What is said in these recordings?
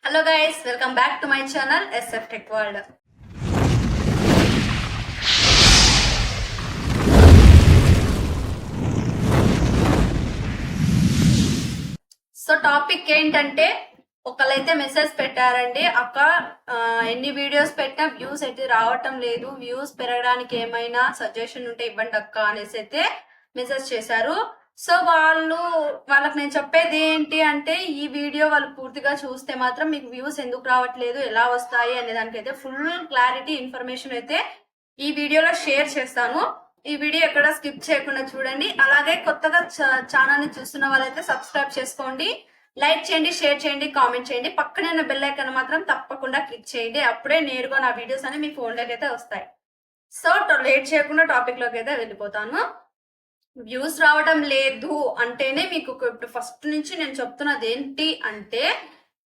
Hello guys, welcome back to my channel SF tech world. So topic ఏంటంటే, ఒకళ్ళైతే message పెట్టారండి, అక్క ఎన్ని videos పెట్టినా వ్యూస్ అయితే రావటం లేదు, వ్యూస్ పెరగడానికి ఏమైనా సజెషన్ ఉంటే ఇవ్వండి అక్క అనేసి అయితే మెసేజ్ చేశారు. సో వాళ్ళకి నేను చెప్పేది ఏంటి అంటే, ఈ వీడియో వాళ్ళు పూర్తిగా చూస్తే మాత్రం మీకు వ్యూస్ ఎందుకు రావట్లేదు, ఎలా వస్తాయి అనే దానికైతే ఫుల్ క్లారిటీ ఇన్ఫర్మేషన్ అయితే ఈ వీడియోలో షేర్ చేస్తాను. ఈ వీడియో ఎక్కడ స్కిప్ చేయకుండా చూడండి. అలాగే కొత్తగా ఛానల్ ని చూస్తున్న వాళ్ళైతే సబ్స్క్రైబ్ చేసుకోండి, లైక్ చేయండి, షేర్ చేయండి, కామెంట్ చేయండి. పక్కనే ఉన్న బెల్ ఐకాన్ మాత్రం తప్పకుండా క్లిక్ చేయండి. అప్పుడే నేరుగా నా వీడియోస్ అని మీ ఫోన్లోకి అయితే వస్తాయి. సో లేట్ చేయకుండా టాపిక్ లోకి అయితే వెళ్ళిపోతాను. వ్యూస్ రావడం లేదు అంటేనే మీకు ఇప్పుడు ఫస్ట్ నుంచి నేను చెప్తున్నది ఏంటి అంటే,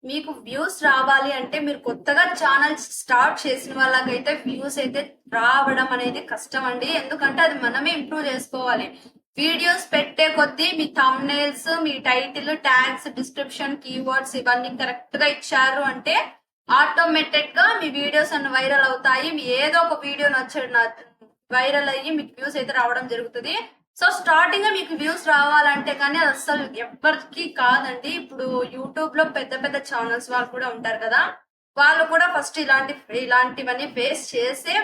మీకు వ్యూస్ రావాలి అంటే మీరు కొత్తగా ఛానల్ స్టార్ట్ చేసిన వాళ్ళకైతే వ్యూస్ అయితే రావడం అనేది కష్టం అండి. ఎందుకంటే అది మనమే ఇంప్రూవ్ చేసుకోవాలి. వీడియోస్ పెట్టే కొద్దీ మీ థంబ్నెయిల్స్, మీ టైటిల్, ట్యాగ్స్, డిస్క్రిప్షన్, కీవర్డ్స్ ఇవన్నీ కరెక్ట్ గా ఇచ్చారు అంటే ఆటోమేటిక్ గా మీ వీడియోస్ అన్ని వైరల్ అవుతాయి. మీ ఏదో ఒక వీడియో వైరల్ అయ్యి మీకు వ్యూస్ అయితే రావడం జరుగుతుంది. సో స్టార్టింగ్ గా మీకు వ్యూస్ రావాలంటే కానీ అది అసలు ఎవరికి కాదండి. ఇప్పుడు యూట్యూబ్ లో పెద్ద పెద్ద ఛానల్స్ వాళ్ళు కూడా ఉంటారు కదా, వాళ్ళు కూడా ఫస్ట్ ఇలాంటివన్నీ ఫేస్ చేసే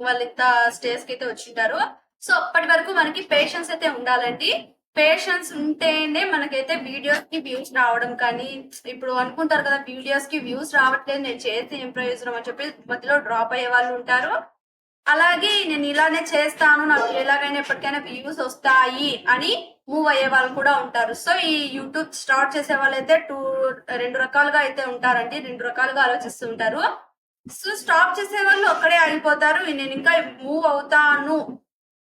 వాళ్ళు ఇంత స్టేజ్ కి అయితే వచ్చింటారు. సో అప్పటి వరకు మనకి పేషెన్స్ అయితే ఉండాలండి. పేషెన్స్ ఉంటేనే మనకైతే వీడియోస్ కి వ్యూస్ రావడం. కానీ ఇప్పుడు అనుకుంటారు కదా, వీడియోస్ కి వ్యూస్ రావట్లేదు, నేను చేస్తే ఏం ప్రయోజనం అని చెప్పి మధ్యలో డ్రాప్ అయ్యే వాళ్ళు ఉంటారు. అలాగే నేను ఇలానే చేస్తాను, నాకు ఎలాగైనా ఎప్పటికైనా వ్యూస్ వస్తాయి అని మూవ్ అయ్యే వాళ్ళు కూడా ఉంటారు. సో ఈ యూట్యూబ్ స్టార్ట్ చేసే వాళ్ళైతే రెండు రకాలుగా అయితే ఉంటారండి, రెండు రకాలుగా ఆలోచిస్తూ ఉంటారు. సో స్టాప్ చేసే వాళ్ళు ఒక్కడే ఆగిపోతారు, నేను ఇంకా మూవ్ అవుతాను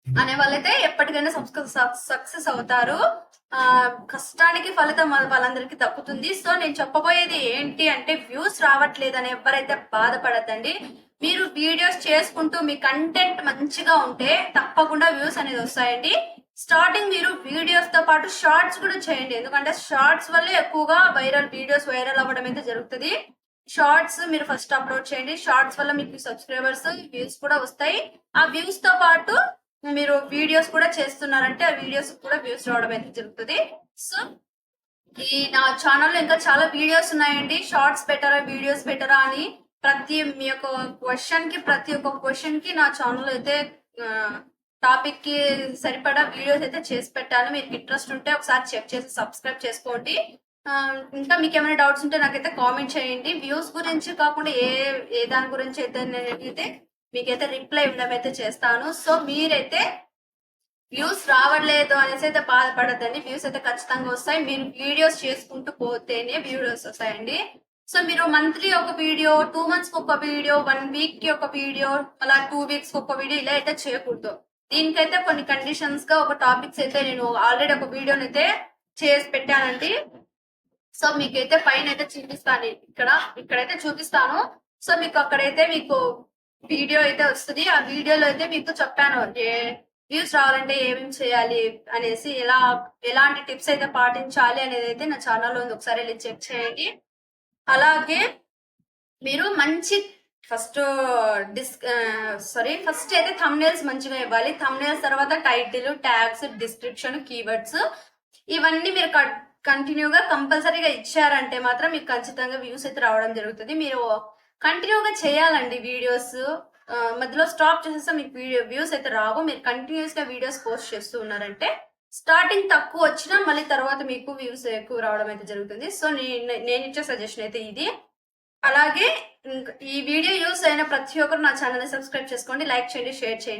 అనే వాళ్ళైతే ఎప్పటికైనా సక్సెస్ అవుతారు. కష్టానికి ఫలితం వాళ్ళందరికీ దక్కుతుంది. సో నేను చెప్పబోయేది ఏంటి అంటే, వ్యూస్ రావట్లేదని ఎవరైతే బాధపడద్దండి. మీరు వీడియోస్ చేసుకుంటూ మీ కంటెంట్ మంచిగా ఉంటే తప్పకుండా వ్యూస్ అనేది వస్తాయండి. స్టార్టింగ్ మీరు వీడియోస్ తో పాటు షార్ట్స్ కూడా చేయండి, ఎందుకంటే షార్ట్స్ వల్లే ఎక్కువగా వీడియోస్ వైరల్ అవ్వడం అయితే జరుగుతుంది. షార్ట్స్ మీరు ఫస్ట్ అప్లోడ్ చేయండి, షార్ట్స్ వల్ల మీకు సబ్స్క్రైబర్స్, వ్యూస్ కూడా వస్తాయి. ఆ వ్యూస్ తో పాటు మీరు వీడియోస్ కూడా చేస్తున్నారంటే ఆ వీడియోస్ కూడా వ్యూస్ రావడం అయితే జరుగుతుంది. సో ఈ నా ఛానల్లో ఇంకా చాలా వీడియోస్ ఉన్నాయండి. షార్ట్స్ బెటరా, వీడియోస్ బెటరా అని మీ యొక్క ప్రతి ఒక్క క్వశ్చన్ కి నా ఛానల్ అయితే టాపిక్ కి సరిపడా వీడియోస్ అయితే చేసి పెట్టాను. మీకు ఇంట్రెస్ట్ ఉంటే ఒకసారి చెక్ చేసి సబ్స్క్రైబ్ చేసుకోండి. ఇంకా మీకు ఏమైనా డౌట్స్ ఉంటే నాకైతే కామెంట్ చేయండి. వ్యూస్ గురించి కాకుండా ఏ దాని గురించి అయితే నేనైతే మీకైతే రిప్లై ఇవ్వడం అయితే చేస్తాను. సో మీరైతే వ్యూస్ రావట్లేదు అనేసి అయితే బాధపడద్దండి, వ్యూస్ అయితే ఖచ్చితంగా వస్తాయి. మీరు వీడియోస్ చేసుకుంటూ పోతేనే వీడియోస్ వస్తాయండి. సో మీరు మంత్లీ ఒక వీడియో, 2 months కి ఒక వీడియో, 1 week కి ఒక వీడియో, అలా 2 weeks కి ఒక వీడియో ఇలా అయితే చేయకూడదు. దీనికైతే కొన్ని కండిషన్స్ గా ఒక టాపిక్స్ అయితే నేను ఆల్రెడీ ఒక వీడియోని అయితే చేసి పెట్టానండి. సో మీకైతే పైన అయితే చూపిస్తాను, ఇక్కడైతే చూపిస్తాను. సో మీకు అక్కడైతే మీకు వీడియో అయితే వస్తుంది. ఆ వీడియోలో అయితే మీకు చెప్పాను వ్యూస్ రావాలంటే ఏమేమి చేయాలి అనేసి, ఎలాంటి టిప్స్ అయితే పాటించాలి అనేది అయితే నా ఛానల్లో ఉంది, ఒకసారి వెళ్ళి చెక్ చేయండి. అలాగే మీరు మంచి ఫస్ట్ అయితే థంబ్నెయిల్స్ మంచిగా ఇవ్వాలి. థంబ్నెయిల్స్ తర్వాత టైటిల్, ట్యాగ్స్, డిస్క్రిప్షన్, కీవర్డ్స్ ఇవన్నీ మీరు కంటిన్యూగా కంపల్సరీగా ఇచ్చారంటే మాత్రం మీకు ఖచ్చితంగా వ్యూస్ అయితే రావడం జరుగుతుంది. మీరు కంటిన్యూగా చేయాలండి వీడియోస్. మధ్యలో స్టాప్ చేసేస్తే మీకు వ్యూస్ అయితే రావు. మీరు కంటిన్యూస్ గా వీడియోస్ పోస్ట్ చేస్తూ ఉన్నారంటే స్టార్టింగ్ తక్కువ వచ్చినా మళ్ళీ తర్వాత మీకు వ్యూస్ ఎక్కువ రావడం అయితే జరుగుతుంది. సో నేను ఇచ్చే సజెషన్ అయితే ఇది. అలాగే ఈ వీడియో యూస్ అయిన ప్రతి ఒక్కరు నా ఛానల్ ని సబ్స్క్రైబ్ చేసుకోండి, లైక్ చేయండి, షేర్ చేయండి.